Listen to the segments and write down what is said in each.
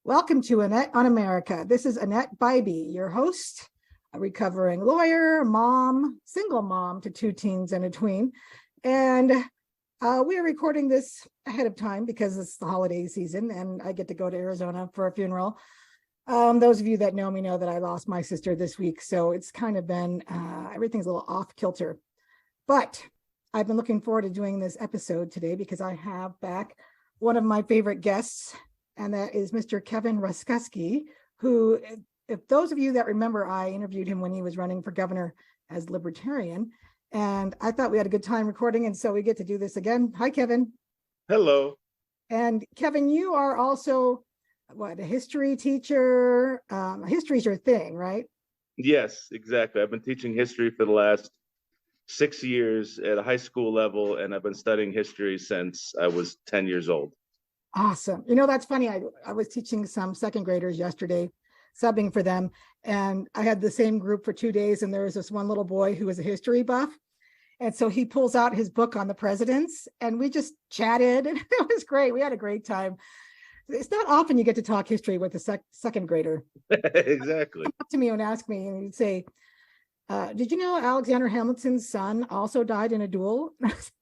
Welcome to Annette on America. This is Annette Bybee, your host, a recovering lawyer, mom, single mom to two teens and a tween. And we are recording this ahead of time because it's the holiday season and I get to go to Arizona for a funeral. Those of you that know me know that I lost my sister this week. So it's kind of been, everything's a little off kilter. But I've been looking forward to doing this episode today because I have back one of my favorite guests, and that is Mr. Kevin Ruskusky, who, if those of you that remember, I interviewed him when he was running for governor as Libertarian, and I thought we had a good time recording, and so we get to do this again. Hi, Kevin. Hello. And Kevin, you are also, a history teacher? History's your thing, right? Yes, exactly. I've been teaching history for the last 6 years at a high school level, and I've been studying history since I was 10 years old. Awesome. You know, that's funny. I was teaching some second graders yesterday, subbing for them. And I had the same group for 2 days. And there was this one little boy who was a history buff. And so he pulls out his book on the presidents and we just chatted. And it was great. We had a great time. It's not often you get to talk history with a second grader. Exactly. Come up to me and ask me, and he'd say, did you know Alexander Hamilton's son also died in a duel?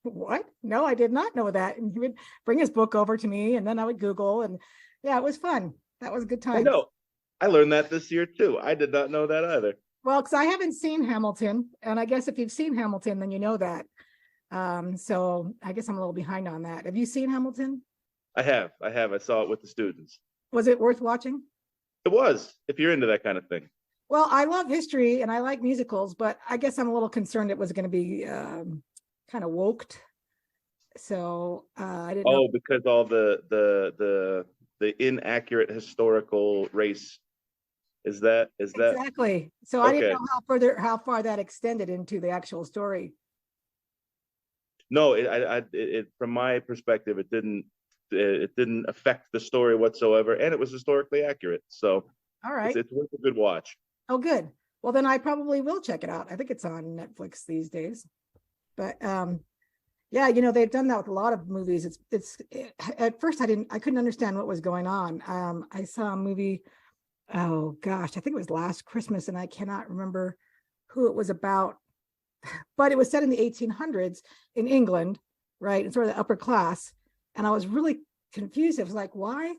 What? No, I did not know that. And he would bring his book over to me and then I would Google, and yeah, it was fun. That was a good time. I know. I learned that this year too. I did not know that either. Well, because I haven't seen Hamilton, and I guess if you've seen Hamilton, then you know that. So I guess I'm a little behind on that. Have you seen Hamilton? I have. I saw it with the students. Was it worth watching? It was, if you're into that kind of thing. Well, I love history and I like musicals, but I guess I'm a little concerned it was going to be kind of woked. So I didn't know. Oh, because all the inaccurate historical race. Is that Exactly. So I didn't know how far that extended into the actual story. No, it from my perspective, it didn't affect the story whatsoever, and it was historically accurate. So all right, it's worth a good watch. Oh, good. Well, then I probably will check it out. I think it's on Netflix these days. But yeah, you know, they've done that with a lot of movies. At first I couldn't understand what was going on. I saw a movie, oh gosh, I think it was last Christmas, and I cannot remember who it was about, but it was set in the 1800s in England, right? And sort of the upper class. And I was really confused. It was like, why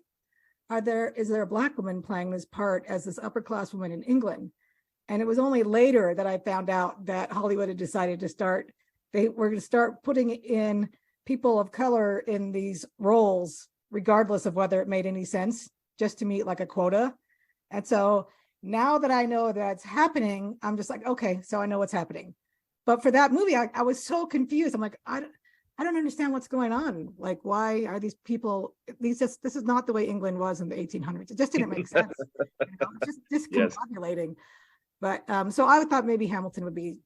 is there a Black woman playing this part as this upper class woman in England? And it was only later that I found out that Hollywood had decided they were going to start putting in people of color in these roles, regardless of whether it made any sense, just to meet like a quota. And so now that I know that's happening, I'm just like, okay, so I know what's happening. But for that movie, I was so confused. I'm like, I don't understand what's going on. Like, why are these people, this is not the way England was in the 1800s. It just didn't make sense. Just discombobulating. But so I thought maybe Hamilton would be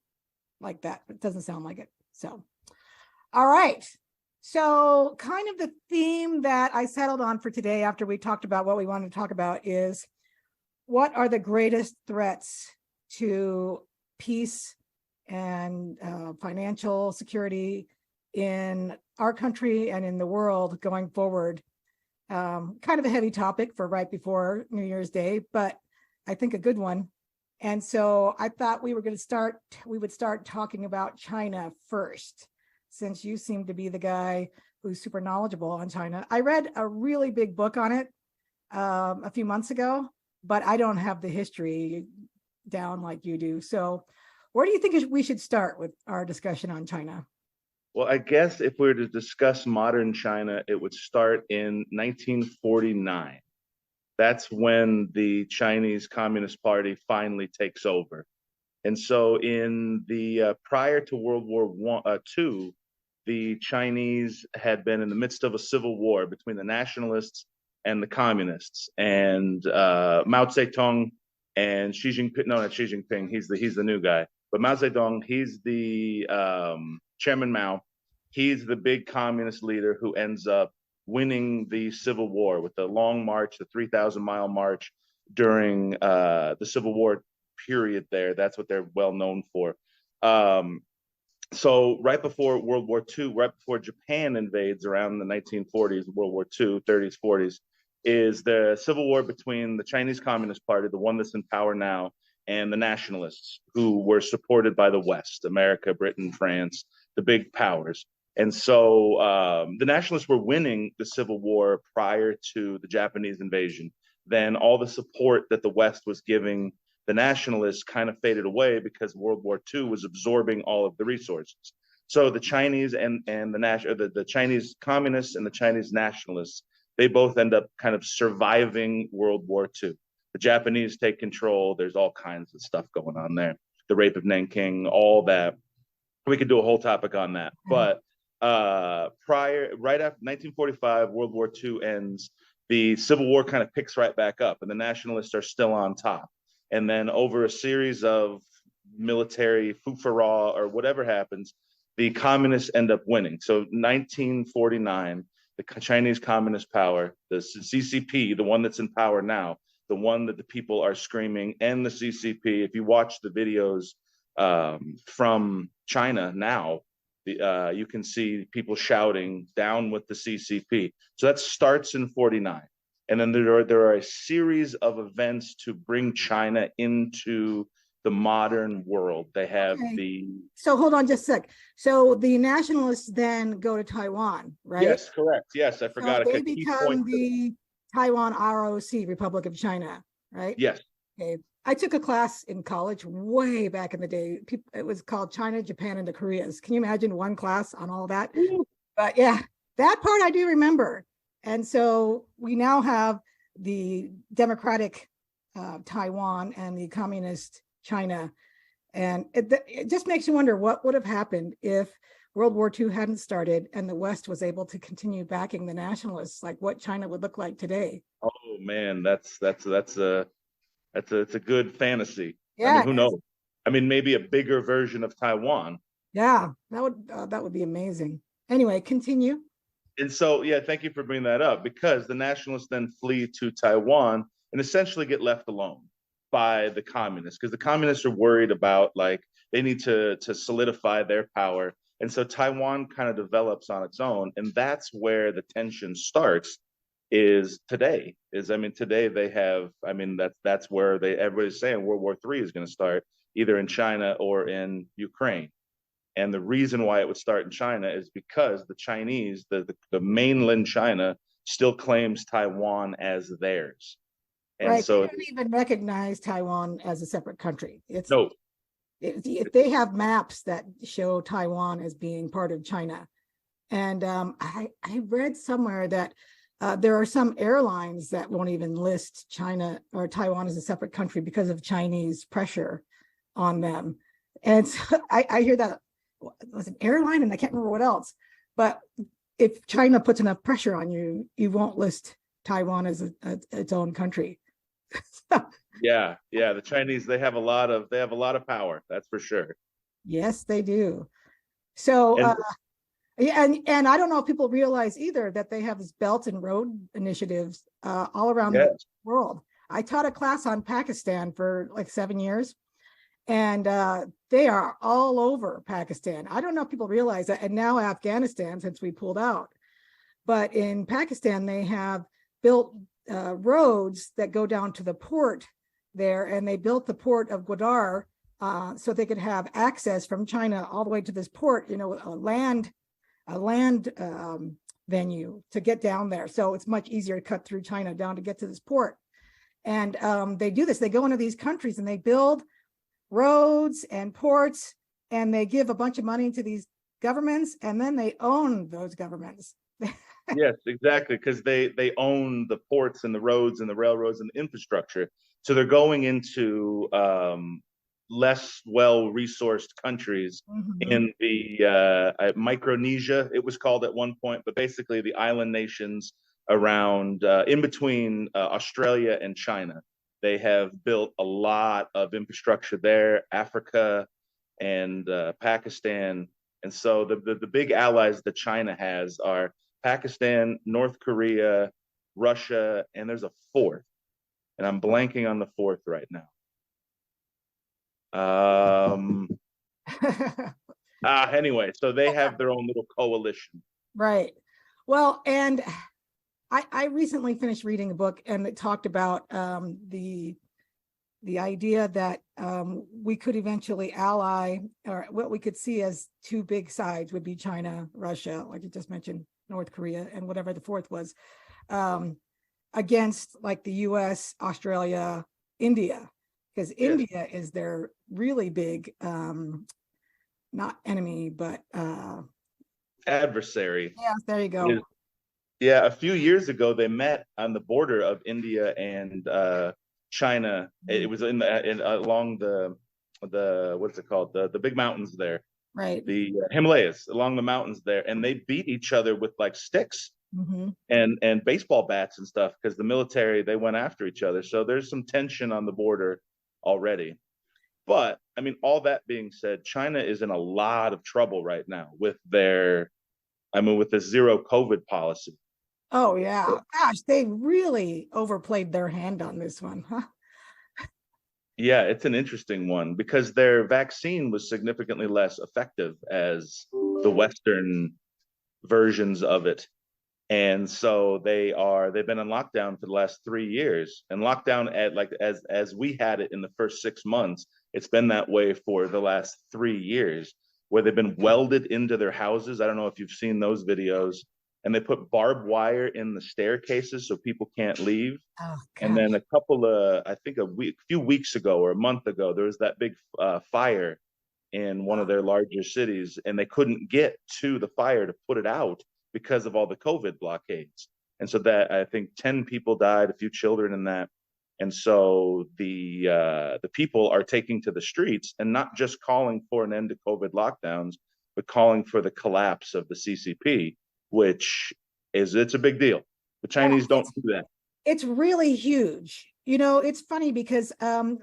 like that, but it doesn't sound like it. So, all right. So kind of the theme that I settled on for today after we talked about what we wanted to talk about is, what are the greatest threats to peace and financial security in our country and in the world going forward? Kind of a heavy topic for right before New Year's Day, but I think a good one. And so I thought we would start talking about China first, since you seem to be the guy who's super knowledgeable on China. I read a really big book on it a few months ago, but I don't have the history down like you do. So where do you think we should start with our discussion on China? Well, I guess if we were to discuss modern China, it would start in 1949. That's when the Chinese Communist Party finally takes over. And so in the prior to World War II, the Chinese had been in the midst of a civil war between the nationalists and the communists. And Mao Zedong and Xi Jinping, no, not Xi Jinping, he's the new guy. But Mao Zedong, he's the Chairman Mao. He's the big communist leader who ends up winning the Civil War with the long march, the 3,000-mile march during the Civil War period there. That's what they're well known for. So right before World War II, right before Japan invades around the 1940s, World War II, 30s, 40s, is the civil war between the Chinese Communist Party, the one that's in power now, and the nationalists who were supported by the West, America, Britain, France, the big powers. And so the nationalists were winning the civil war prior to the Japanese invasion. Then all the support that the West was giving the nationalists kind of faded away because World War II was absorbing all of the resources. So the Chinese and the Chinese communists and the Chinese nationalists, they both end up kind of surviving World War II. The Japanese take control. There's all kinds of stuff going on there. The rape of Nanking, all that. We could do a whole topic on that. But right after 1945, World War II ends, the Civil War kind of picks right back up, and the nationalists are still on top. And then over a series of military foofara or whatever happens, the communists end up winning. So 1949, the Chinese Communist power, the CCP, the one that's in power now, the one that the people are screaming, and the CCP, if you watch the videos from China now, you can see people shouting down with the CCP. So that starts in 49. And then there are a series of events to bring China into the modern world. They have So hold on just a sec. So the nationalists then go to Taiwan, right? Yes, correct. Yes, I forgot. So they become the Taiwan ROC, Republic of China, right? Yes. Okay. I took a class in college way back in the day. It was called China, Japan, and the Koreas. Can you imagine one class on all that? Ooh. But yeah, that part I do remember. And so we now have the democratic Taiwan and the communist China. And it just makes you wonder what would have happened if World War II hadn't started and the West was able to continue backing the nationalists, like what China would look like today. Oh man, that's a good fantasy. Yeah, I mean, who knows? I mean, maybe a bigger version of Taiwan. Yeah, that would be amazing. Anyway, continue. And so, yeah, thank you for bringing that up, because the nationalists then flee to Taiwan and essentially get left alone by the communists, because the communists are worried about, like, they need to solidify their power. And so Taiwan kind of develops on its own. And that's where the tension starts today they have, that's where everybody's saying World War III is going to start either in China or in Ukraine. And the reason why it would start in China is because the Chinese, the mainland China, still claims Taiwan as theirs. And right. So they don't even recognize Taiwan as a separate country. No. If they have maps that show Taiwan as being part of China. And I read somewhere that there are some airlines that won't even list China or Taiwan as a separate country because of Chinese pressure on them. And so I hear that it was an airline and I can't remember what else. But if China puts enough pressure on you, you won't list Taiwan as its own country. Yeah. The Chinese, they have a lot of power. That's for sure. Yes, they do. So, and I don't know if people realize either that they have this Belt and Road initiatives all around the world. I taught a class on Pakistan for like 7 years, and they are all over Pakistan. I don't know if people realize that. And now Afghanistan, since we pulled out. But in Pakistan, they have built roads that go down to the port there, and they built the port of Gwadar so they could have access from China all the way to this port, a land venue to get down there. So it's much easier to cut through China down to get to this port. And they do this. They go into these countries and they build roads and ports, and they give a bunch of money to these governments, and then they own those governments. Yes, exactly, because they own the ports and the roads and the railroads and the infrastructure. So they're going into less well-resourced countries in the Micronesia, it was called at one point, but basically the island nations around in between Australia and China. They have built a lot of infrastructure there, Africa and Pakistan. And so the big allies that China has are Pakistan, North Korea, Russia, and there's a fourth. And I'm blanking on the fourth right now. Anyway, so they have their own little coalition. Right. Well, and I recently finished reading a book, and it talked about the idea that we could eventually ally, or what we could see as two big sides would be China, Russia, like you just mentioned, North Korea, and whatever the fourth was, against like the US, Australia, India, because India is their really big, not enemy, but adversary. yeah, there you go. Yeah, a few years ago they met on the border of India and China. It was along the what's it called, the big mountains there, Right. the Himalayas, along the mountains there, and they beat each other with like sticks and baseball bats and stuff because the military, they went after each other. So there's some tension on the border already. But I mean, all that being said, China is in a lot of trouble right now with with the zero COVID policy. Oh yeah. Gosh, they really overplayed their hand on this one, huh? Yeah, it's an interesting one because their vaccine was significantly less effective as the Western versions of it. And so they've been in lockdown for the last 3 years. And lockdown at like as we had it in the first 6 months, it's been that way for the last 3 years, where they've been welded into their houses. I don't know if you've seen those videos. And they put barbed wire in the staircases so people can't leave. Oh And gosh. then I think few weeks ago or a month ago, there was that big fire in one of their larger cities, and they couldn't get to the fire to put it out because of all the COVID blockades. And so that I think 10 people died, a few children in that. And so the people are taking to the streets and not just calling for an end to COVID lockdowns, but calling for the collapse of the CCP, which it's a big deal. The Yeah, Chinese don't do that. it's really huge. It's funny because when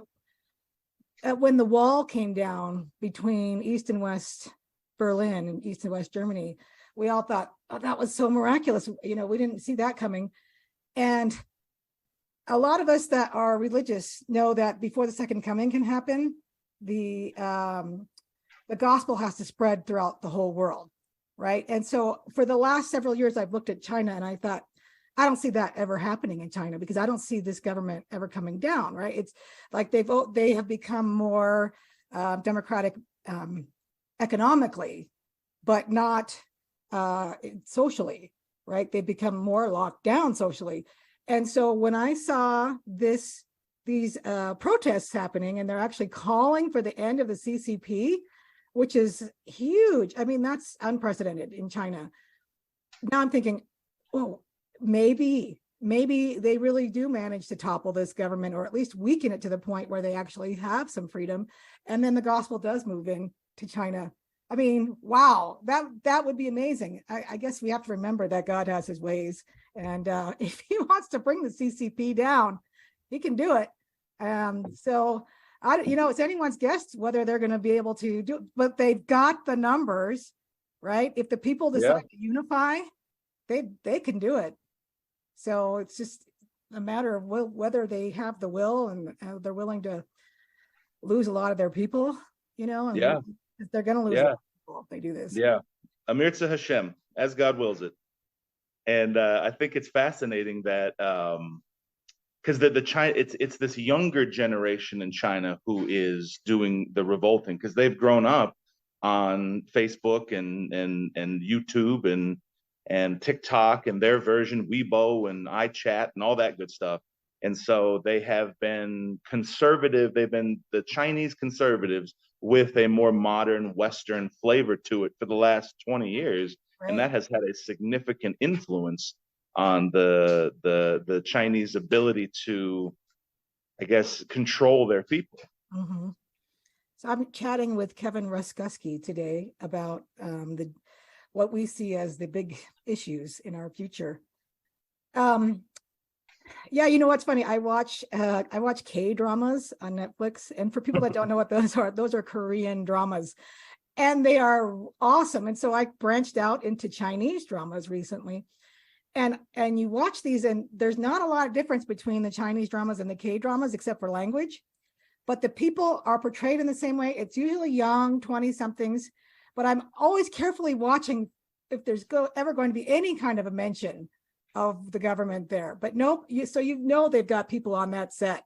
the wall came down between East and West Berlin and East and West Germany, we all thought, oh, that was so miraculous. We didn't see that coming. And a lot of us that are religious know that before the second coming can happen, the gospel has to spread throughout the whole world, right? And so for the last several years, I've looked at China and I thought, I don't see that ever happening in China because I don't see this government ever coming down, right? It's like they have become more democratic economically, but not socially, right? They've become more locked down socially. And so when I saw these protests happening, and they're actually calling for the end of the CCP, which is huge. I mean, that's unprecedented in China. Now I'm thinking, oh, maybe they really do manage to topple this government, or at least weaken it to the point where they actually have some freedom. And then the gospel does move in to China. I mean, wow, that would be amazing. I guess we have to remember that God has his ways. And if he wants to bring the CCP down, he can do it. So it's anyone's guess whether they're going to be able to do it, but they've got the numbers, right? If the people decide to unify, they can do it. So it's just a matter of whether they have the will and they're willing to lose a lot of their people, and they're going to lose a lot of people if they do this. Yeah. Amir to Hashem, as God wills it. And I think it's fascinating that because the China, it's this younger generation in China who is doing the revolting because they've grown up on Facebook and YouTube and TikTok and their version Weibo and iChat and all that good stuff. And so they have been conservative. They've been the Chinese conservatives with a more modern Western flavor to it for the last 20 years. Right. And that has had a significant influence on the Chinese ability to, I guess, control their people. Mm-hmm. So I'm chatting with Kevin Ruskusky today about what we see as the big issues in our future. Yeah, what's funny? I watch K-dramas on Netflix, and for people that don't know what those are Korean dramas, and they are awesome. And so I branched out into Chinese dramas recently, and you watch these, and there's not a lot of difference between the Chinese dramas and the K-dramas except for language, but the people are portrayed in the same way. It's usually young 20-somethings, but I'm always carefully watching if there's ever going to be any kind of a mention of the government there. But nope, so they've got people on that set.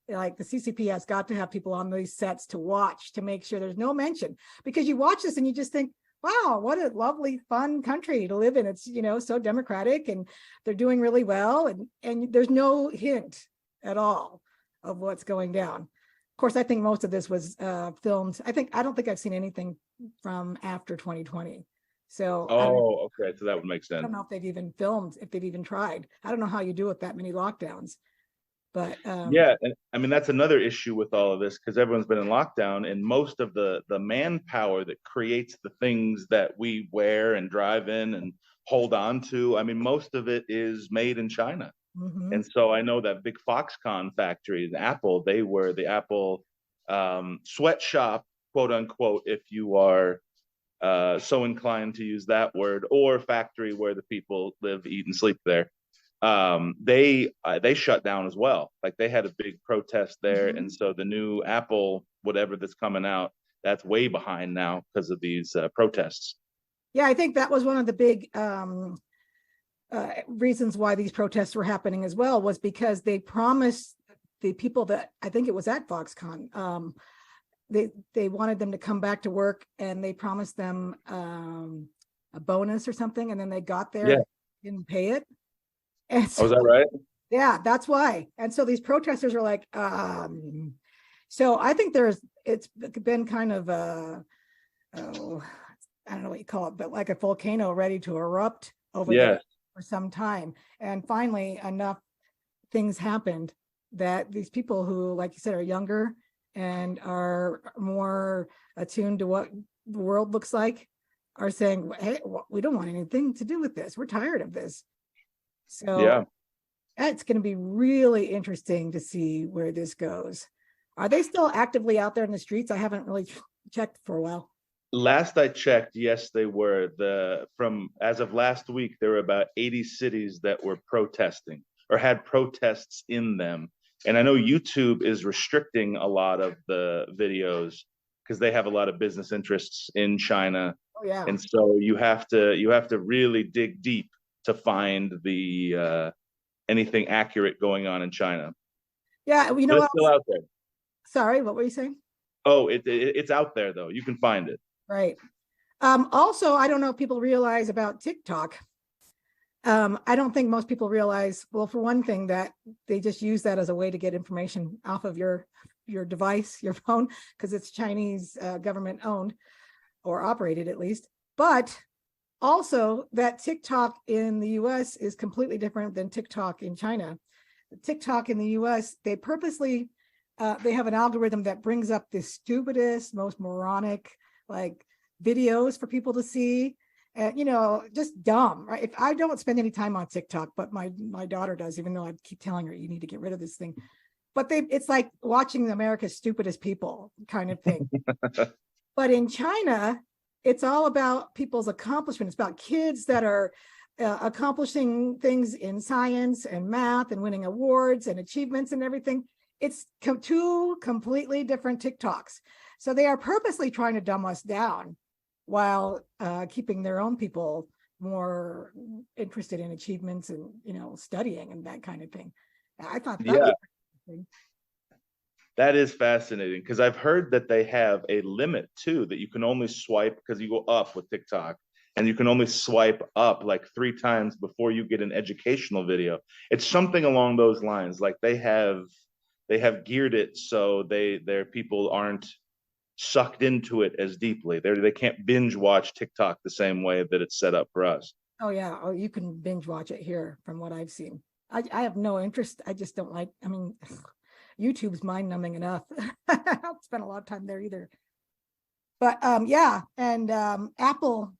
Like the CCP has got to have people on these sets to watch to make sure there's no mention, because you watch this and you just think, wow, what a lovely, fun country to live in. It's, so democratic and they're doing really well. And there's no hint at all of what's going down. Of course, I think most of this was filmed. I don't think I've seen anything from after 2020. So okay, so that would make sense. I don't know if they've even filmed, if they've even tried. I don't know how you do with that many lockdowns. But yeah, and I mean that's another issue with all of this, because everyone's been in lockdown, and most of the manpower that creates the things that we wear and drive in and hold on to, I mean, most of it is made in China. And so I know that big Foxconn factory, the Apple, they were the Apple sweatshop, quote unquote, if you are so inclined to use that word, or factory where the people live, eat, and sleep there. They shut down as well. Like they had a big protest there, and so the new Apple, whatever that's coming out, that's way behind now because of these protests. Yeah, I think that was one of the big reasons why these protests were happening as well, was because they promised the people that, I think it was at Foxconn, they wanted them to come back to work, and they promised them a bonus or something, and then they got there, didn't pay it. And so, is that right? Yeah, that's why. And so these protesters are like, so I think it's been kind of I don't know what you call it, but like a volcano ready to erupt over there for some time. And finally, enough things happened that these people who, like you said, are younger and are more attuned to what the world looks like are saying, hey, we don't want anything to do with this. We're tired of this. So it's going to be really interesting to see where this goes. Are they still actively out there in the streets? I haven't really checked for a while. Last I checked, yes, they were. As of last week, there were about 80 cities that were protesting or had protests in them. And I know YouTube is restricting a lot of the videos because they have a lot of business interests in China. Oh yeah. And so you have to really dig deep to find the anything accurate going on in China. Yeah, but it's still out there. Sorry, what were you saying? Oh, it's out there though. You can find it. Right. Also, I don't know if people realize about TikTok. I don't think most people realize, well, for one thing, that they just use that as a way to get information off of your device, your phone, because it's Chinese government owned or operated at least. But also that TikTok in the US is completely different than TikTok in China. TikTok in the US, they purposely, they have an algorithm that brings up the stupidest, most moronic, like videos for people to see. Just dumb, right? If I don't spend any time on TikTok, but my daughter does, even though I keep telling her, you need to get rid of this thing. But it's like watching America's stupidest people kind of thing. But in China, it's all about people's accomplishments. It's about kids that are accomplishing things in science and math and winning awards and achievements and everything. It's two completely different TikToks. So they are purposely trying to dumb us down while keeping their own people more interested in achievements and, studying and that kind of thing. I thought that was interesting. That is fascinating, because I've heard that they have a limit too, that you can only swipe, because you go up with TikTok, and you can only swipe up like 3 times before you get an educational video. It's something along those lines. Like they have geared it so their people aren't sucked into it as deeply. They can't binge watch TikTok the same way that it's set up for us. Oh yeah. Oh, you can binge watch it here from what I've seen. I have no interest. I just don't like, YouTube's mind numbing enough. I don't spend a lot of time there either. But and Apple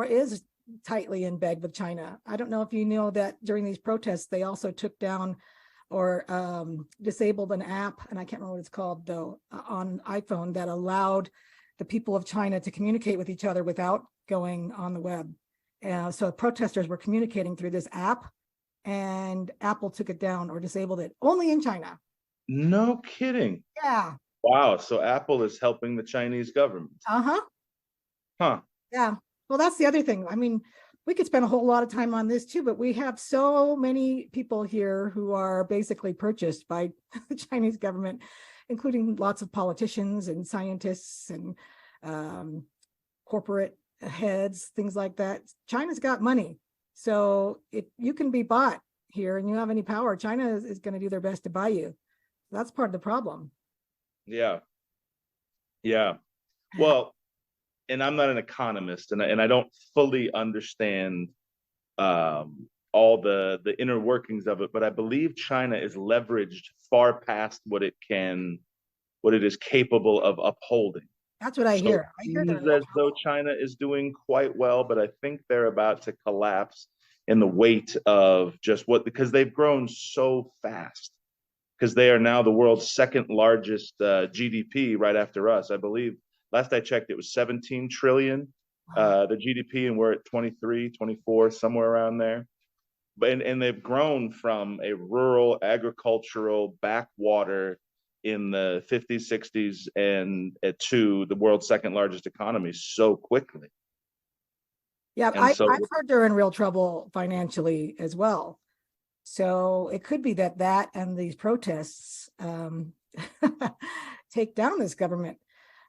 is tightly in bed with China. I don't know if you know that during these protests, they also took down or disabled an app, and I can't remember what it's called though, on iPhone, that allowed the people of China to communicate with each other without going on the web. So protesters were communicating through this app, and Apple took it down or disabled it only in China. No kidding. Yeah. Wow. So Apple is helping the Chinese government. Uh-huh. Huh. Yeah. Well, that's the other thing. we could spend a whole lot of time on this too, but we have so many people here who are basically purchased by the Chinese government, including lots of politicians and scientists and corporate heads, things like that. China's got money. So if you can be bought here and you have any power, China is going to do their best to buy you. That's part of the problem. Yeah. Yeah. Well, and I'm not an economist, and I don't fully understand all the inner workings of it, but I believe China is leveraged far past what it is capable of upholding. That's what I So hear. it I hear they're seems in real as though trouble. China is doing quite well, but I think they're about to collapse in the weight of just because they've grown so fast. Because they are now the world's second largest GDP, right after us. I believe last I checked, it was 17 trillion, Wow. the GDP, and we're at 23, 24, somewhere around there. And they've grown from a rural agricultural backwater in the 50s, 60s, and to the world's second largest economy so quickly. Yeah, And so, I've heard they're in real trouble financially as well. So it could be that and these protests take down this government.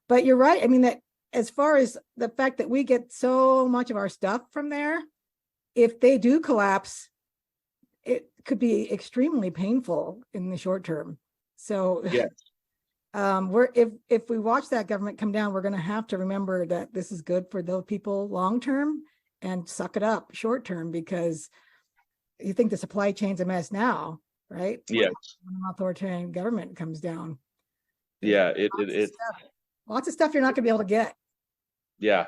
But you're right. I mean, that as far as the fact that we get so much of our stuff from there, if they do collapse, it could be extremely painful in the short term. So yeah, we're if we watch that government come down, we're going to have to remember that this is good for those people long term and suck it up short term, because you think the supply chain's a mess now, right? yes, When an authoritarian government comes down, there's yeah, lots of stuff you're not going to be able to get. yeah,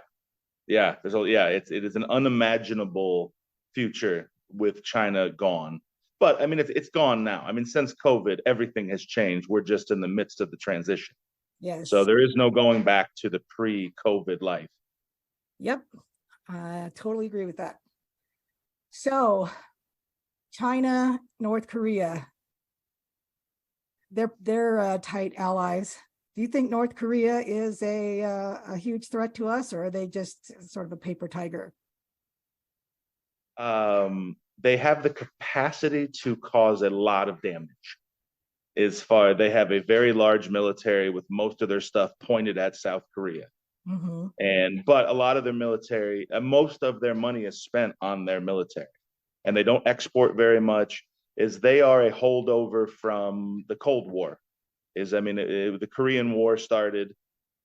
yeah. It is an unimaginable future with China gone. But I mean, it's gone now. I mean, since COVID, everything has changed. We're just in the midst of the transition. So Yes. there is no going back to the pre-COVID life. Yep. I totally agree with that. So China, North Korea, they're tight allies. Do you think North Korea is a huge threat to us, or are they just sort of a paper tiger? They have the capacity to cause a lot of damage. They have a very large military with most of their stuff pointed at South Korea. Mm-hmm. But a lot of their military, most of their money is spent on their military, and they don't export very much. They are a holdover from the Cold War. The Korean War started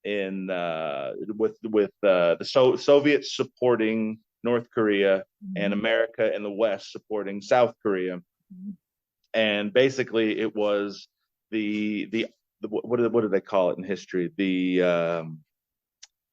in with the Soviets supporting North Korea and Mm-hmm. America and the West supporting South Korea, Mm-hmm. and basically it was the what do they call it in history?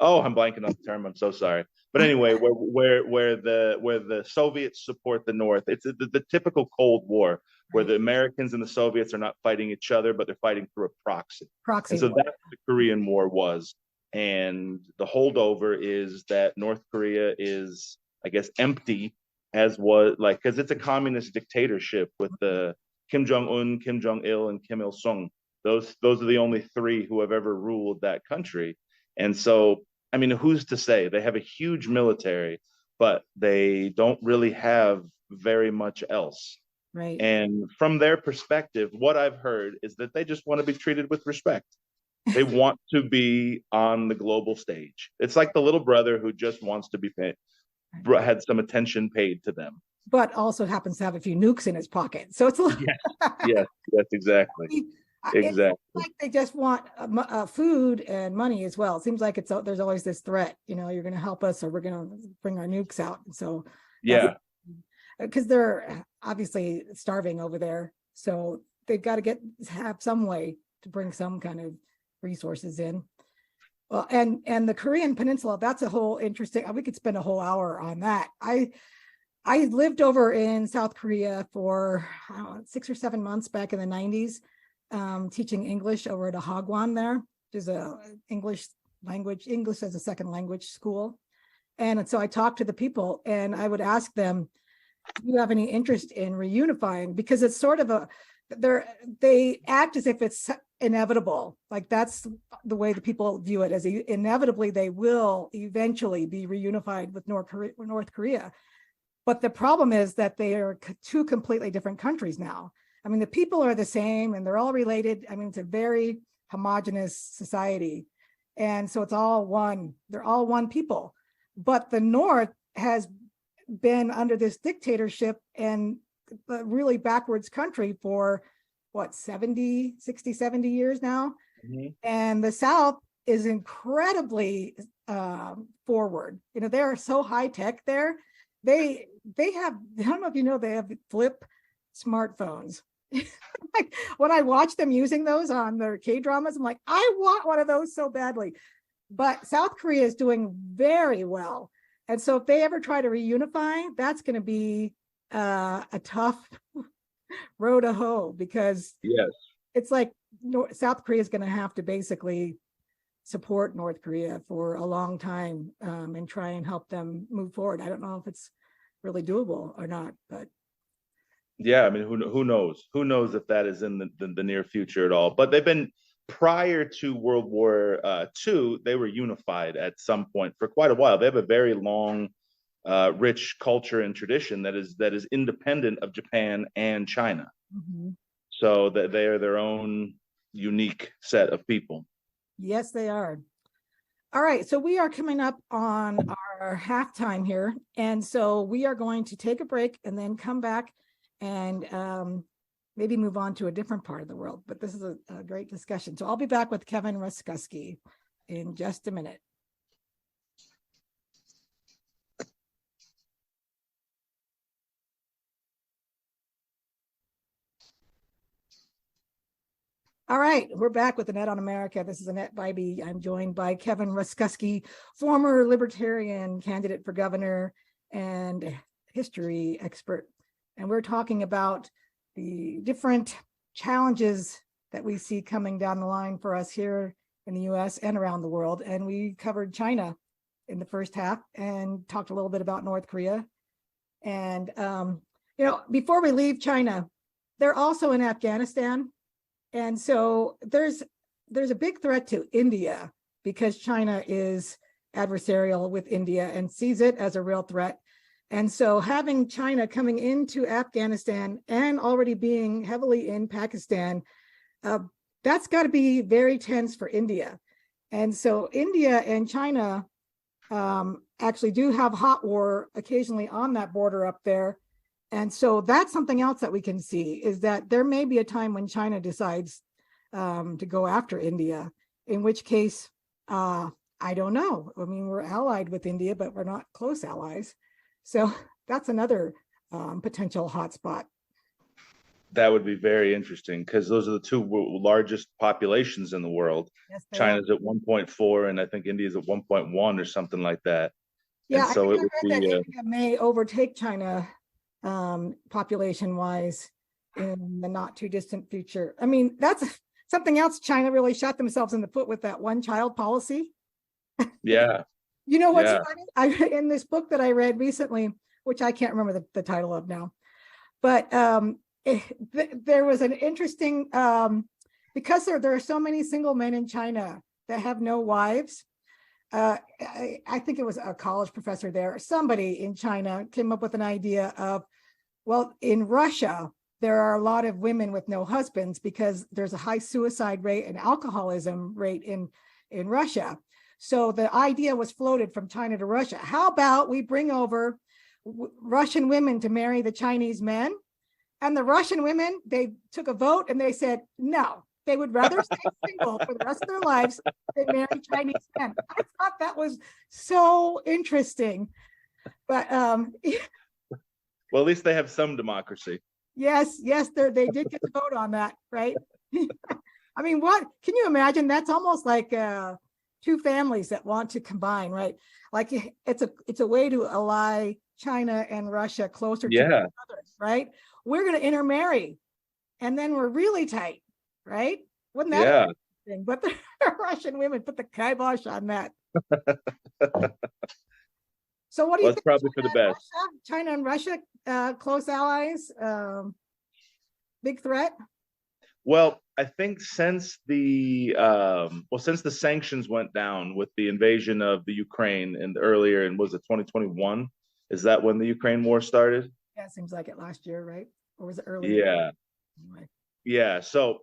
Oh, I'm blanking on the term. I'm so sorry. But anyway, where the Soviets support the North, it's the typical Cold War where Right. the Americans and the Soviets are not fighting each other, but they're fighting through a proxy. And Proxy so war. that's what the Korean War was. And the holdover is that North Korea is, I guess, empty, as was like, because it's a communist dictatorship with the Kim Jong Un, Kim Jong Il, and Kim Il Sung. Those are the only three who have ever ruled that country. And so, I mean, who's to say? They have a huge military, but they don't really have very much else. Right. And from their perspective, what I've heard is that they just want to be treated with respect. They want to be on the global stage. It's like the little brother who just wants to be had some attention paid to them. But also happens to have a few nukes in his pocket. So it's a little Yes, yes, exactly. it's Exactly. like they just want food and money as well. It seems like there's always this threat, you're going to help us or we're going to bring our nukes out. And so that's Yeah. because they're obviously starving over there. So they've got to have some way to bring some kind of resources in. Well, and the Korean Peninsula, that's a whole interesting, we could spend a whole hour on that. I lived over in South Korea for 6 or 7 months back in the 90s, teaching English over at a Hagwon there, which is a English as a second language school. And so I talked to the people and I would ask them, do you have any interest in reunifying? Because it's sort of they act as if it's inevitable. Like that's the way the people view it, as inevitably they will eventually be reunified with North Korea. But the problem is that they are two completely different countries now. I mean, the people are the same and they're all related. I mean, it's a very homogenous society. And so it's all one, they're all one people. But the North has been under this dictatorship and a really backwards country for what, 70 years now. Mhm. And the South is incredibly forward. You know, they're so high tech there. They have, I don't know if you know, they have flip smartphones. Like when I watch them using those on their K-dramas, I'm like, I want one of those so badly. But South Korea is doing very well. And so if they ever try to reunify, that's going to be a tough road to hoe, because Yes. it's like South Korea is going to have to basically support North Korea for a long time and try and help them move forward. I don't know if it's really doable or not, but Yeah, I mean, who knows? Who knows if that is in the near future at all? But they've been, prior to World War II, they were unified at some point for quite a while. They have a very long, rich culture and tradition that is independent of Japan and China. So that they are their own unique set of people. yes, they are. All right, so we are coming up on our halftime here. And so we are going to take a break and then come back and maybe move on to a different part of the world. But this is a great discussion. So I'll be back with Kevin Ruskusky in just a minute. All right, we're back with Annette on America. This is Annette Bybee. I'm joined by Kevin Ruskusky, former Libertarian candidate for governor and history expert. And we're talking about the different challenges that we see coming down the line for us here in the US and around the world. And we covered China in the first half and talked a little bit about North Korea. And, before we leave China, they're also in Afghanistan. And so there's a big threat to India because China is adversarial with India and sees it as a real threat. And so having China coming into Afghanistan and already being heavily in Pakistan, that's got to be very tense for India. And so India and China actually do have hot war occasionally on that border up there. And so that's something else that we can see, is that there may be a time when China decides to go after India, in which case, I don't know. I mean, we're allied with India, but we're not close allies. So that's another potential hotspot. That would be very interesting because those are the two largest populations in the world. Yes, China's at 1.4, and I think India's at 1.1 or something like that. Yeah, and so I it would read that be. India may overtake China population-wise in the not too distant future. I mean, that's something else. China really shot themselves in the foot with that one-child policy. Yeah. You know what's Yeah. funny? In this book that I read recently, which I can't remember the title of now, but there was an interesting, because there are so many single men in China that have no wives. I think it was a college professor there, somebody in China came up with an idea of, well, in Russia, there are a lot of women with no husbands because there's a high suicide rate and alcoholism rate in Russia. So the idea was floated from China to Russia. How about we bring over Russian women to marry the Chinese men? And the Russian women, they took a vote and they said, no, they would rather stay single for the rest of their lives than marry Chinese men. I thought that was so interesting. But well, at least they have some democracy. Yes, they did get to vote on that, right? I mean, what can you imagine? That's almost like two families that want to combine, right? Like it's a way to ally China and Russia closer to each other, right? We're going to intermarry, and then we're really tight, right? Wouldn't that be interesting? But the Russian women put the kibosh on that. So what do you think? Probably for the best. China and Russia, close allies, big threat? Well, I think since the sanctions went down with the invasion of the Ukraine and earlier, and was it 2021? Is that when the Ukraine war started? Yeah, it seems like it last year, right? Or was it earlier? Yeah. Anyway. Yeah. So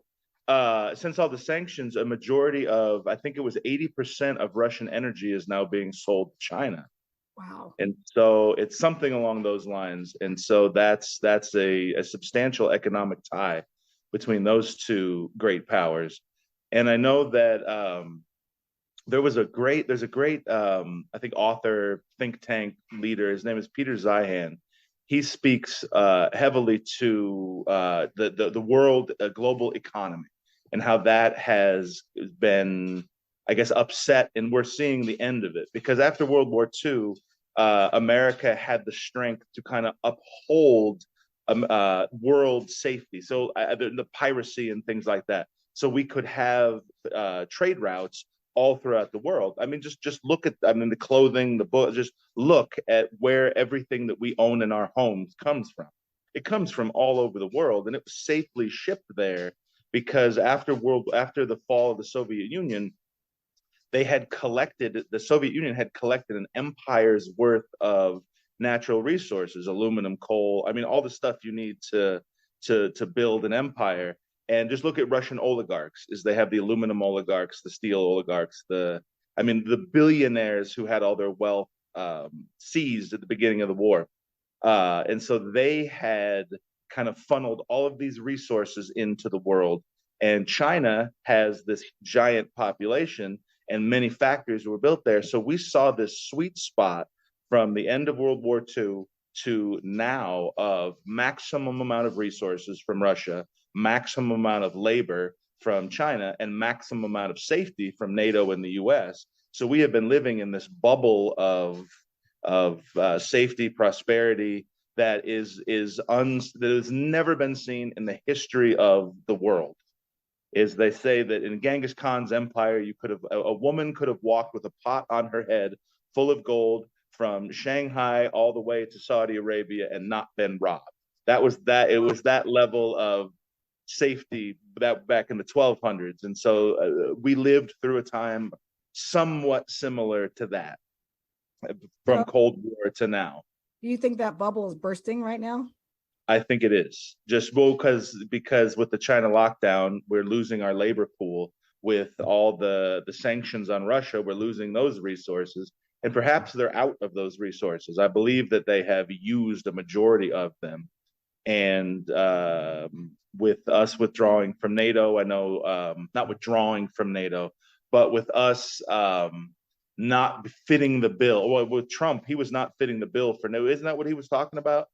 since all the sanctions, a majority of, I think it was 80% of Russian energy is now being sold to China. Wow. And so it's something along those lines. And so that's a substantial economic tie between those two great powers. And I know that there's a great I think author, think tank leader. His name is Peter Zeihan. He speaks heavily to the world global economy and how that has been, I guess, upset, and we're seeing the end of it because after World War II, America had the strength to kind of uphold world safety, so the piracy and things like that. So we could have trade routes all throughout the world. I mean, just look at, I mean, the clothing, the book, just look at where everything that we own in our homes comes from. It comes from all over the world, and it was safely shipped there because after the fall of the Soviet Union, the Soviet Union had collected an empire's worth of natural resources, aluminum, coal, I mean, all the stuff you need to build an empire. And just look at Russian oligarchs, is they have the aluminum oligarchs, the steel oligarchs, I mean, the billionaires who had all their wealth seized at the beginning of the war. And so they had kind of funneled all of these resources into the world. And China has this giant population, and many factories were built there. So we saw this sweet spot from the end of World War II to now of maximum amount of resources from Russia, maximum amount of labor from China, and maximum amount of safety from NATO and the US. So we have been living in this bubble of safety, prosperity that has never been seen in the history of the world. Is they say that in Genghis Khan's empire, you could have a woman could have walked with a pot on her head full of gold from Shanghai all the way to Saudi Arabia and not been robbed. That was that. It was that level of safety that back in the 1200s, and so we lived through a time somewhat similar to that from So Cold War to now. do you think that bubble is bursting right now? I think it is just well because with the China lockdown, we're losing our labor pool. With all the sanctions on Russia, we're losing those resources, and perhaps they're out of those resources. I believe that they have used a majority of them, and with us withdrawing from NATO, I know not withdrawing from NATO, but with us not fitting the bill. Well, with Trump, he was not fitting the bill for NATO. Isn't that what he was talking about?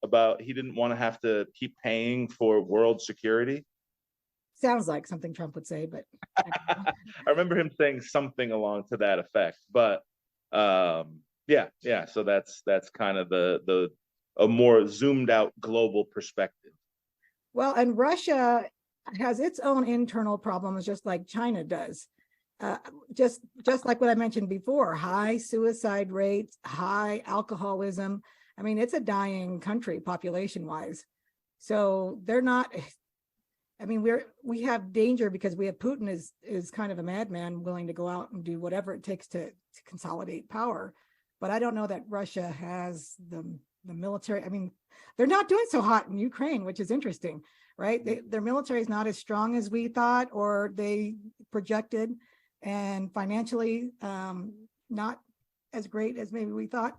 About he didn't want to have to keep paying for world security. Sounds like something Trump would say, but I remember him saying something along to that effect. But yeah, yeah. So that's kind of the a more zoomed out global perspective. well, and Russia has its own internal problems, just like China does. Uh, just like what I mentioned before, high suicide rates, high alcoholism. I mean, it's a dying country population wise. So they're not. I mean, we have danger because we have Putin is kind of a madman willing to go out and do whatever it takes to consolidate power. But I don't know that Russia has the military. I mean, they're not doing so hot in Ukraine, which is interesting, right? Their military is not as strong as we thought or they projected, and financially not as great as maybe we thought.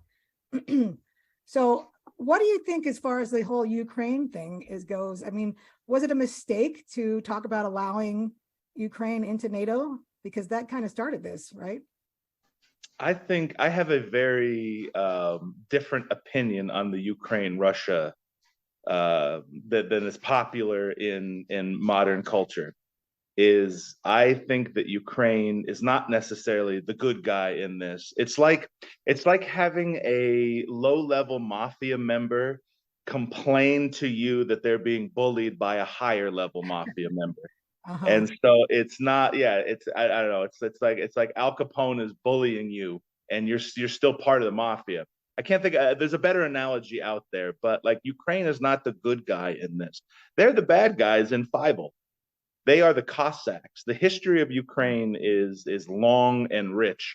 So what do you think as far as the whole Ukraine thing goes? I mean, was it a mistake to talk about allowing Ukraine into NATO? Because that kind of started this, right? I think I have a very different opinion on the Ukraine Russia than is popular in modern culture. Is I think that Ukraine is not necessarily the good guy in this. It's like having a low-level mafia member complain to you that they're being bullied by a higher level mafia member. Uh-huh. And so it's not, yeah, I don't know, it's like Al Capone is bullying you and you're still part of the mafia. I can't think there's a better analogy out there, but like Ukraine is not the good guy in this. They're the bad guys in Fievel. They are the Cossacks. The history of Ukraine is long and rich,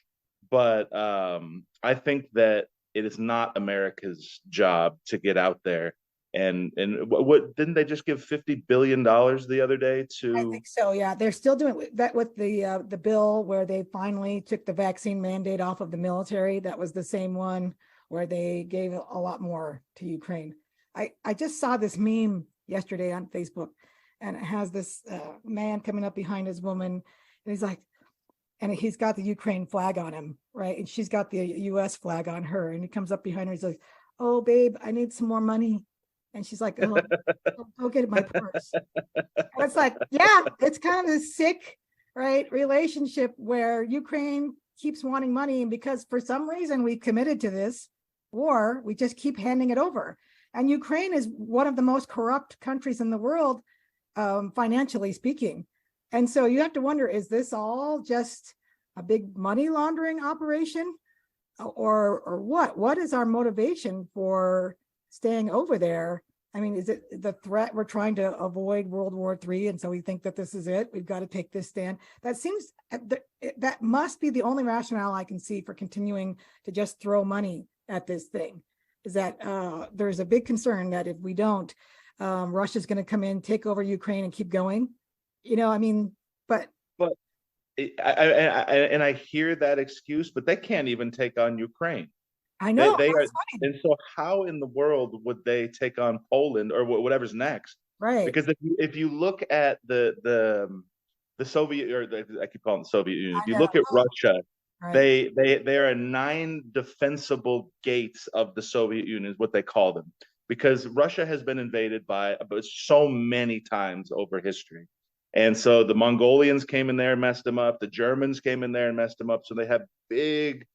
but I think that it is not America's job to get out there. And what didn't they just give $50 billion the other day I to? think so. Yeah, they're still doing that with the bill where they finally took the vaccine mandate off of the military. That was the same one where they gave a lot more to Ukraine. I just saw this meme yesterday on Facebook, and it has this man coming up behind his woman, and he's like, and he's got the Ukraine flag on him, right? And she's got the US flag on her, and he comes up behind her. He's like, "Oh, babe, I need some more money," and she's like, "Oh, go get my purse." And it's like, yeah, it's kind of a sick, right, relationship where Ukraine keeps wanting money. And because for some reason we've committed to this war, we just keep handing it over. And Ukraine is one of the most corrupt countries in the world, financially speaking. And so you have to wonder, is this all just a big money laundering operation? Or what? What is our motivation for staying over there? I mean, is it the threat we're trying to avoid World War III, and so we think that this is it? We've got to take this stand. That seems that must be the only rationale I can see for continuing to just throw money at this thing. Is that there's a big concern that if we don't, Russia's going to come in, take over Ukraine, and keep going. I mean, but I hear that excuse, but they can't even take on Ukraine. I know They are, that's funny, and so how in the world would they take on Poland or whatever's next? right? Because if you look at the Soviet, I keep calling it the Soviet Union. If I you know, look at Russia, right? there are 9 defensible gates of the Soviet Union, is what they call them, because Russia has been invaded by so many times over history. And so the Mongolians came in there and messed them up. The Germans came in there and messed them up. So they have big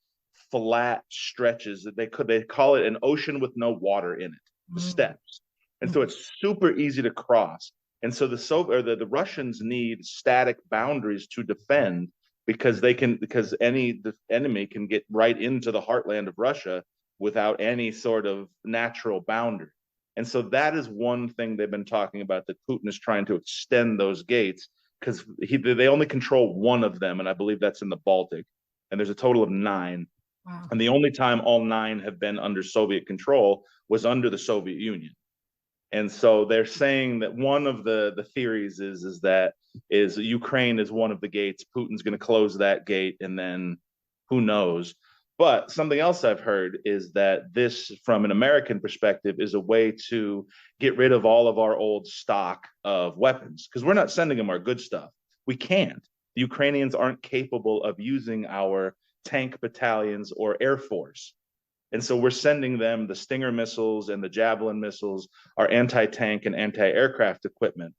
flat stretches that they call it an ocean with no water in it, the Mm. steppes. And so it's super easy to cross. And so the Russians need static boundaries to defend, because the enemy can get right into the heartland of Russia without any sort of natural boundary. And so that is one thing they've been talking about, that Putin is trying to extend those gates, because they only control one of them, and I believe that's in the Baltic. And there's a total of 9. Wow. And the only time all 9 have been under Soviet control was under the Soviet Union. And so they're saying that one of the theories is that Ukraine is one of the gates. Putin's going to close that gate, and then who knows. But something else I've heard is that this, from an American perspective, is a way to get rid of all of our old stock of weapons, because we're not sending them our good stuff. We can't. The Ukrainians aren't capable of using our tank battalions or air force. And so we're sending them the Stinger missiles and the Javelin missiles, our anti-tank and anti-aircraft equipment,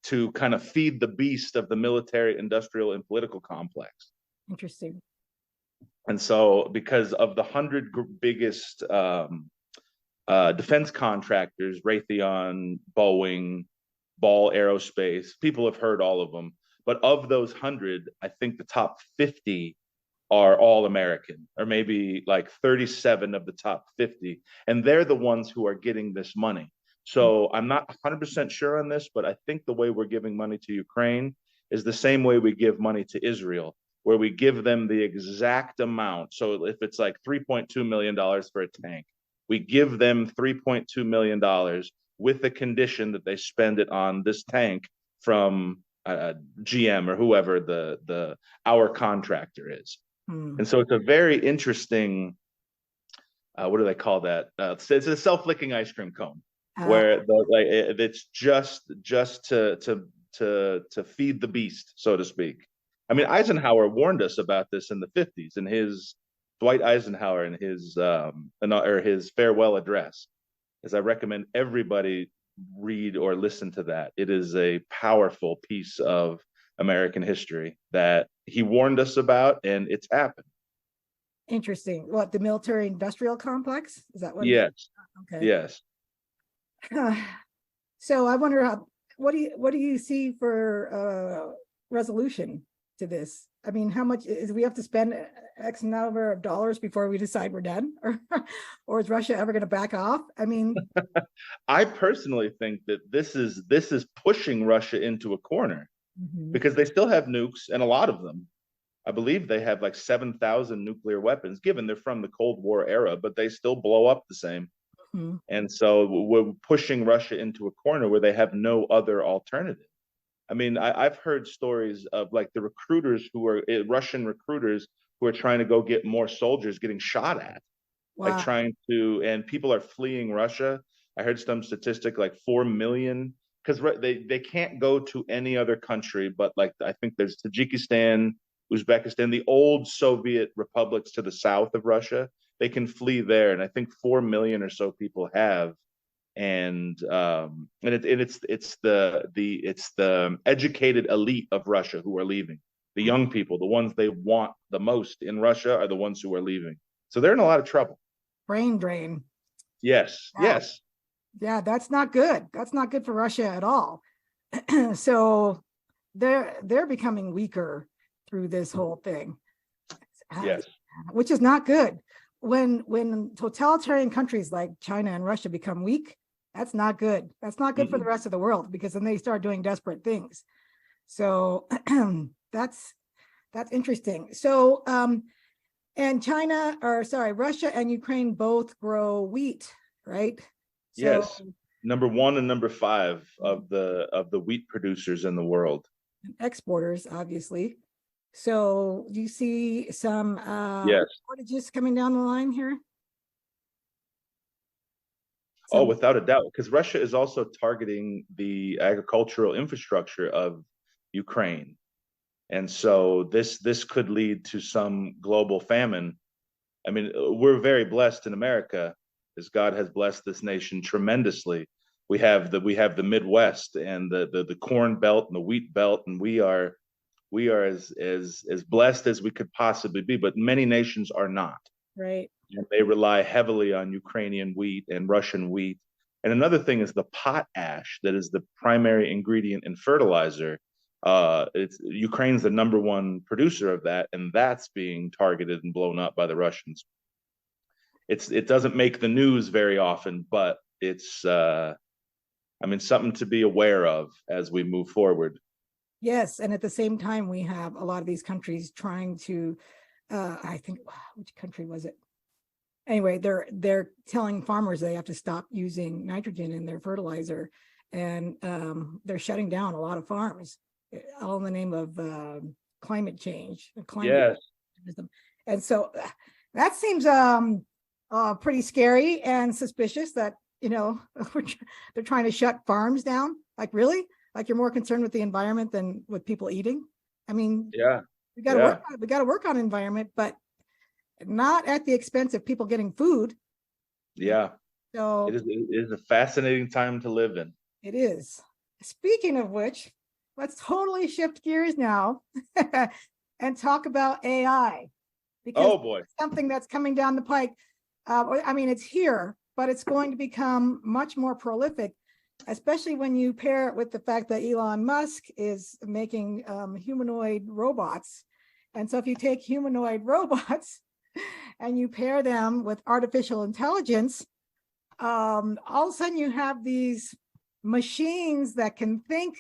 to kind of feed the beast of the military, industrial, and political complex. Interesting. And so, because of the 100 biggest defense contractors, Raytheon, Boeing, Ball Aerospace, people have heard all of them. But of those 100, I think the top 50 are all American, or maybe like 37 of the top 50. And they're the ones who are getting this money. So I'm not 100% sure on this, but I think the way we're giving money to Ukraine is the same way we give money to Israel, where we give them the exact amount. So if it's like $3.2 million for a tank, we give them $3.2 million with the condition that they spend it on this tank from GM or whoever our contractor is. And so it's a very interesting, what do they call that? It's a self-licking ice cream cone, where it's just to feed the beast, so to speak. I mean, Eisenhower warned us about this in the 50s in his Dwight Eisenhower in his farewell address, as I recommend everybody read or listen to that. It is a powerful piece of American history that he warned us about, and it's happened. Interesting. What, the military industrial complex? Is that what? Yes. Okay. Yes. So I wonder what do you see for resolution to this? I mean, how much is we have to spend X number of dollars before we decide we're done, or is Russia ever going to back off? I mean, I personally think that this is pushing Russia into a corner, because they still have nukes, and a lot of them. I believe they have like 7,000 nuclear weapons, given they're from the Cold War era, but they still blow up the same. Mhm. And so we're pushing Russia into a corner where they have no other alternative. I mean, I've heard stories of like the recruiters who are Russian recruiters who are trying to go get more soldiers getting shot at, like Wow. trying to, and people are fleeing Russia. I heard some statistic like 4 million because they can't go to any other country, but like I think there's Tajikistan, Uzbekistan, the old Soviet republics to the south of Russia. They can flee there, and I think 4 million or so people have. And it's the educated elite of Russia who are leaving. The young people, the ones they want the most in Russia, are the ones who are leaving. So they're in a lot of trouble. Brain drain. Yes, Yeah. yes, Yeah, that's not good. That's not good for Russia at all. So they're becoming weaker through this whole thing, yes. which is not good. When totalitarian countries like China and Russia become weak, that's not good. That's not good for the Mm-mm. rest of the world, because then they start doing desperate things. So that's interesting. So and Russia and Ukraine both grow wheat, right? So Yes. Number one and number five of the wheat producers in the world. exporters, obviously. So do you see some Yes. shortages coming down the line here? Oh, Some, without a doubt, because Russia is also targeting the agricultural infrastructure of Ukraine. And so this could lead to some global famine. I mean, we're very blessed in America, as God has blessed this nation tremendously. We have the Midwest and the corn belt and the wheat belt, and we are as blessed as we could possibly be. But many nations are not, right. and they rely heavily on Ukrainian wheat and Russian wheat. And another thing is the potash that is the primary ingredient in fertilizer. It's Ukraine's the number one producer of that, and that's being targeted and blown up by the Russians. It doesn't make the news very often, but it's I mean something to be aware of as we move forward. Yes, and at the same time, we have a lot of these countries trying to, I think, which country was it? Anyway, they're telling farmers they have to stop using nitrogen in their fertilizer, and they're shutting down a lot of farms, all in the name of climate change, climate Yes, activism. And so that seems pretty scary and suspicious that, they're trying to shut farms down. Like, really? Like, you're more concerned with the environment than with people eating? I mean, yeah, work yeah, we got to work on environment, but not at the expense of people getting food. yeah. It So is it is a fascinating time to live in. it is. Speaking of which, let's totally shift gears now and talk about AI, because Oh boy. it's something that's coming down the pike. I mean, it's here, but it's going to become much more prolific, especially when you pair it with the fact that Elon Musk is making humanoid robots. And so if you take humanoid robots and you pair them with artificial intelligence, all of a sudden you have these machines that can think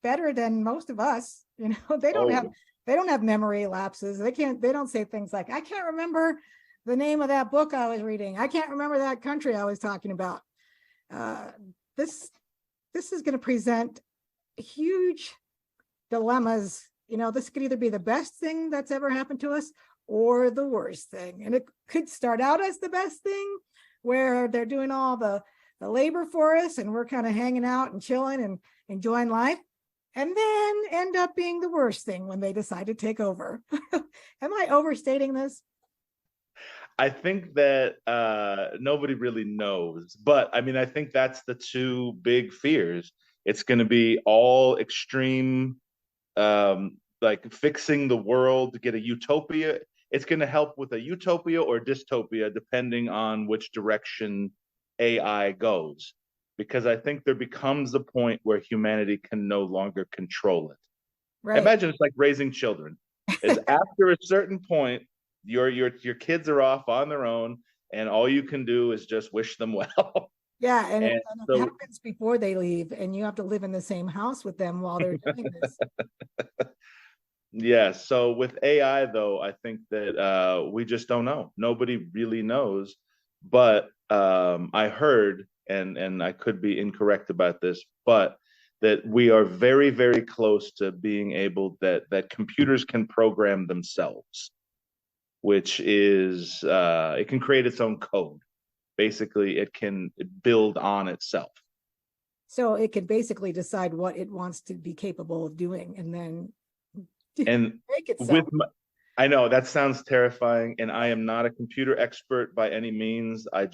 better than most of us. They don't have Oh, memory lapses. They don't say things like, I can't remember the name of that book I was reading. I can't remember that country I was talking about. This is going to present huge dilemmas. This could either be the best thing that's ever happened to us or the worst thing. And it could start out as the best thing, where they're doing all the labor for us and we're kind of hanging out and chilling and enjoying life, and then end up being the worst thing when they decide to take over. Am I overstating this? I think that nobody really knows, but I mean, I think that's the two big fears. It's going to be all extreme, like fixing the world to get a utopia. It's going to help with a utopia or dystopia, depending on which direction AI goes. Because I think there becomes a point where humanity can no longer control it. Right. Imagine it's like raising children. Is after a certain point, your kids are off on their own, and all you can do is just wish them well. Yeah, and And it so, happens before they leave, and you have to live in the same house with them while they're doing this. Yeah. So with AI, though, I think that we just don't know. Nobody really knows. But I heard, and I could be incorrect about this, but that we are very, very close to being able that computers can program themselves, which is it can create its own code. Basically, it can build on itself. So it could basically decide what it wants to be capable of doing and then And make with itself. I know that sounds terrifying, and I am not a computer expert by any means. I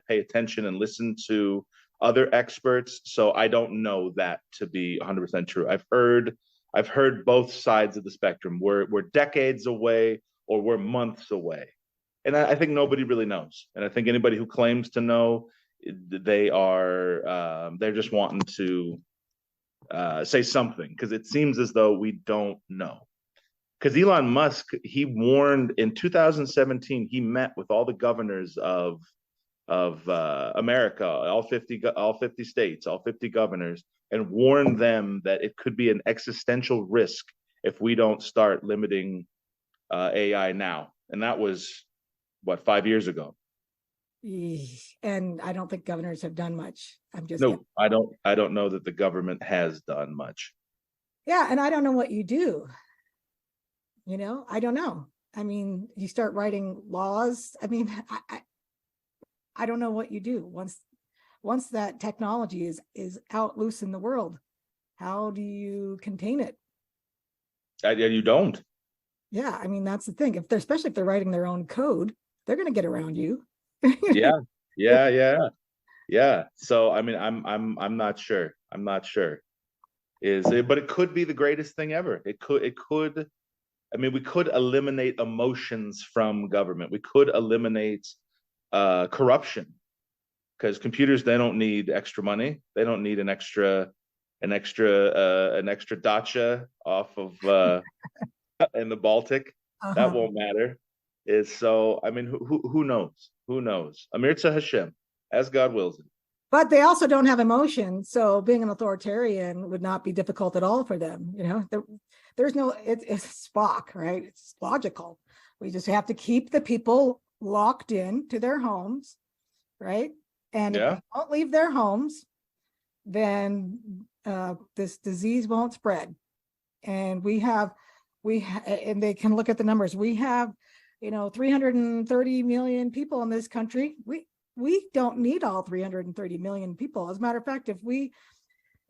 pay attention and listen to other experts, so I don't know that to be 100% true. I've heard both sides of the spectrum. We're decades away, or we're months away, and I think nobody really knows. And I think anybody who claims to know, they're just wanting to say something because it seems as though we don't know. Because Elon Musk, he warned in 2017, he met with all the governors of America, all 50 states, all 50 governors, and warned them that it could be an existential risk if we don't start limiting AI now. And that was what, 5 years ago. And I don't think governors have done much. I'm just No, I don't. I don't know that the government has done much. yeah, and I don't know what you do. I don't know. I mean, you start writing laws. I mean, I don't know what you do once that technology is out loose in the world. How do you contain it? You don't. Yeah, I mean that's the thing. Especially if they're writing their own code, they're going to get around you. Yeah, yeah, yeah, yeah. So I mean, I'm not sure. I'm not sure. But it could be the greatest thing ever. It could. I mean, we could eliminate emotions from government. We could eliminate corruption because computers, they don't need extra money. They don't need an extra dacha off of in the Baltic. That Uh-huh. won't matter. Is so. I mean, who knows? Who knows? Amir Hashem, as God wills it. But they also don't have emotion, so being an authoritarian would not be difficult at all for them. There's no it's Spock, right? It's logical. We just have to keep the people locked in to their homes, right? And if they Yeah, don't leave their homes, then this disease won't spread. And and they can look at the numbers. We have 330 million people in this country. We don't need all 330 million people. As a matter of fact, if we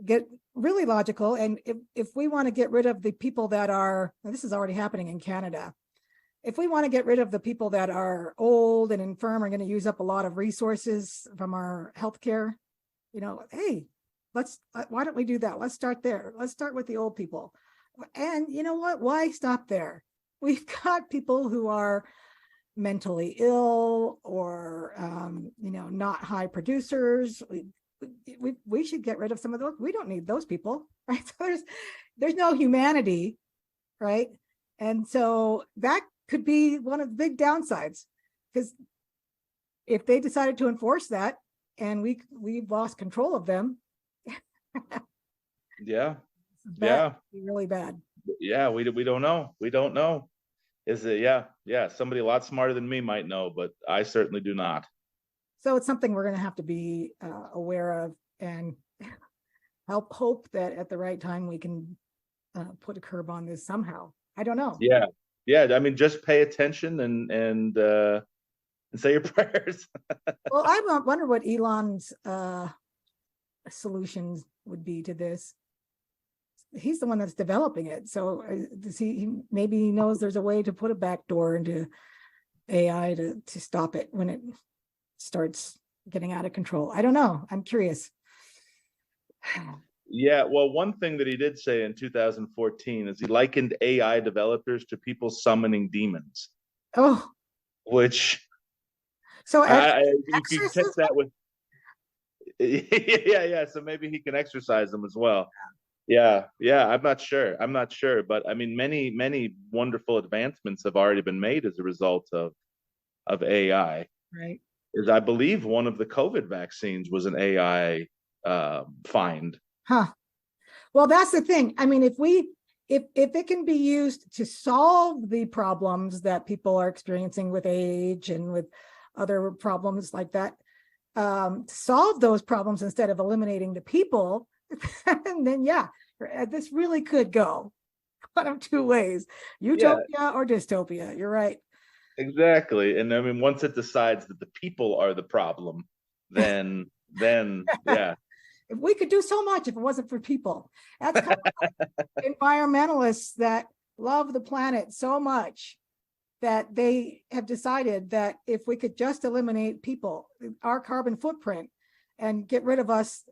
get really logical, and if we want to get rid of the people that are, this is already happening in Canada, if we want to get rid of the people that are old and infirm, are going to use up a lot of resources from our healthcare, hey, why don't we do that? Let's start there. Let's start with the old people. And you know what? Why stop there? We've got people who are mentally ill or not high producers. We should get rid of some of those. We don't need those people, right? So there's no humanity, right? And so that could be one of the big downsides, because if they decided to enforce that and we've lost control of them, yeah, bad, yeah, really bad. yeah. We don't know. We don't know. Is it? Yeah, yeah. Somebody a lot smarter than me might know, but I certainly do not. So it's something we're going to have to be aware of and hope that at the right time we can put a curb on this somehow. I don't know. Yeah, yeah. I mean, just pay attention and say your prayers. Well, I wonder what Elon's solutions would be to this. He's the one that's developing it. So does maybe he knows there's a way to put a back door into AI to stop it when it starts getting out of control. I don't know. I'm curious. Yeah, well, one thing that he did say in 2014 is he likened AI developers to people summoning demons, Oh, which so you can take exorcism? that with yeah, yeah. So maybe he can exercise them as well. Yeah, yeah. I'm not sure, but I mean, many wonderful advancements have already been made as a result of AI. Right. Is I believe one of the COVID vaccines was an AI find. Huh. Well, that's the thing. I mean, if it can be used to solve the problems that people are experiencing with age and with other problems like that, solve those problems instead of eliminating the people, and then this really could go one of two ways: Yeah, utopia or dystopia. You're right. exactly. And I mean, once it decides that the people are the problem, then yeah. If we could do so much if it wasn't for people. That's kind of like environmentalists that love the planet so much that they have decided that if we could just eliminate people, our carbon footprint, and get rid of us,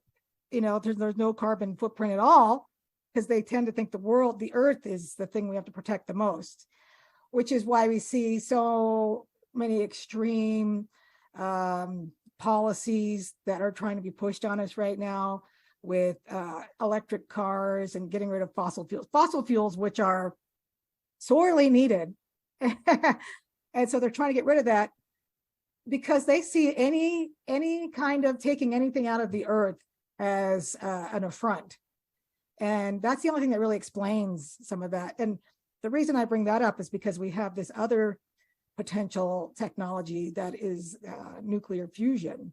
there's no carbon footprint at all, because they tend to think the earth is the thing we have to protect the most, which is why we see so many extreme policies that are trying to be pushed on us right now with electric cars and getting rid of fossil fuels, which are sorely needed. And so they're trying to get rid of that because they see any kind of taking anything out of the earth as an affront. And that's the only thing that really explains some of that. And the reason I bring that up is because we have this other potential technology that is nuclear fusion.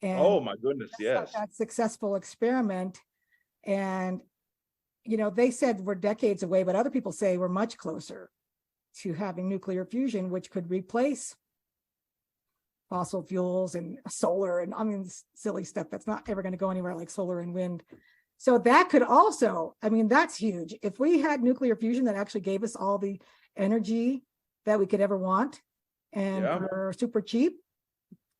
And Oh my goodness, yes. that successful experiment. And, they said we're decades away, but other people say we're much closer to having nuclear fusion, which could replace fossil fuels and solar and silly stuff that's not ever going to go anywhere, like solar and wind. So that could also, that's huge. If we had nuclear fusion that actually gave us all the energy that we could ever want and for super cheap,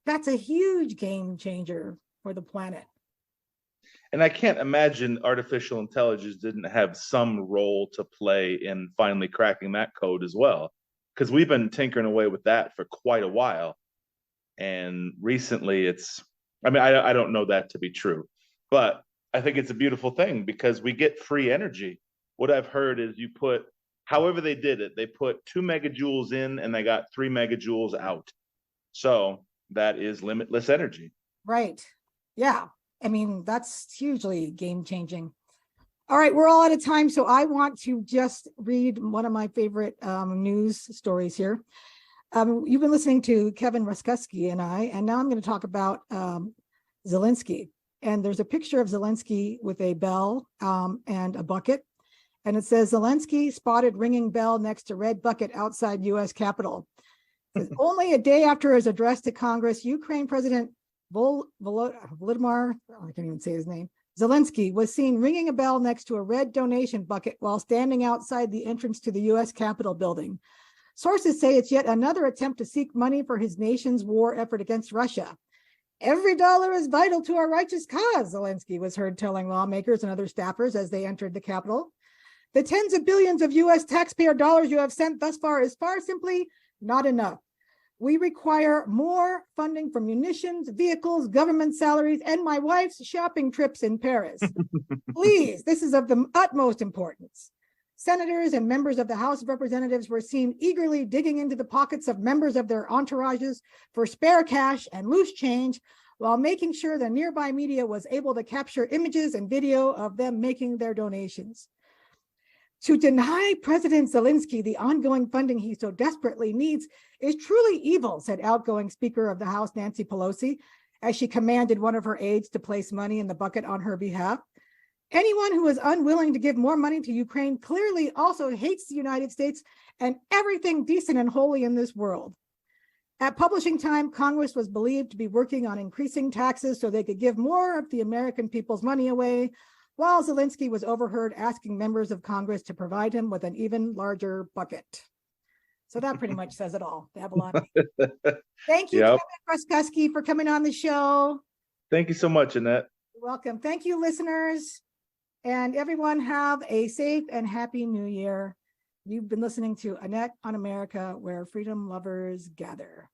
that's a huge game changer for the planet. And I can't imagine artificial intelligence didn't have some role to play in finally cracking that code as well, because we've been tinkering away with that for quite a while. And recently I don't know that to be true, but I think it's a beautiful thing because we get free energy. What I've heard is however they did it, they put 2 megajoules in and they got 3 megajoules out. So that is limitless energy. Right. Yeah. That's hugely game changing. All right, we're all out of time, so I want to just read one of my favorite news stories here. You've been listening to Kevin Ruskusky and I, and now I'm going to talk about Zelensky. And there's a picture of Zelensky with a bell and a bucket. And it says, Zelensky spotted ringing bell next to red bucket outside U.S. Capitol. Only a day after his address to Congress, Ukraine President Volodymyr, I can't even say his name, Zelensky was seen ringing a bell next to a red donation bucket while standing outside the entrance to the U.S. Capitol building. Sources say it's yet another attempt to seek money for his nation's war effort against Russia. Every dollar is vital to our righteous cause, Zelensky was heard telling lawmakers and other staffers as they entered the Capitol. The tens of billions of U.S. taxpayer dollars you have sent thus far is simply not enough. We require more funding for munitions, vehicles, government salaries, and my wife's shopping trips in Paris. Please, this is of the utmost importance. Senators and members of the House of Representatives were seen eagerly digging into the pockets of members of their entourages for spare cash and loose change, while making sure the nearby media was able to capture images and video of them making their donations. To deny President Zelensky the ongoing funding he so desperately needs is truly evil, said outgoing Speaker of the House Nancy Pelosi, as she commanded one of her aides to place money in the bucket on her behalf. Anyone who is unwilling to give more money to Ukraine clearly also hates the United States and everything decent and holy in this world. At publishing time, Congress was believed to be working on increasing taxes so they could give more of the American people's money away, while Zelensky was overheard asking members of Congress to provide him with an even larger bucket. So that pretty much says it all. They have a lot. Thank you, Kevin Ruskusky, for coming on the show. Thank you so much, Annette. You're welcome. Thank you, listeners. And everyone, have a safe and happy new year. You've been listening to Annette on America, where freedom lovers gather.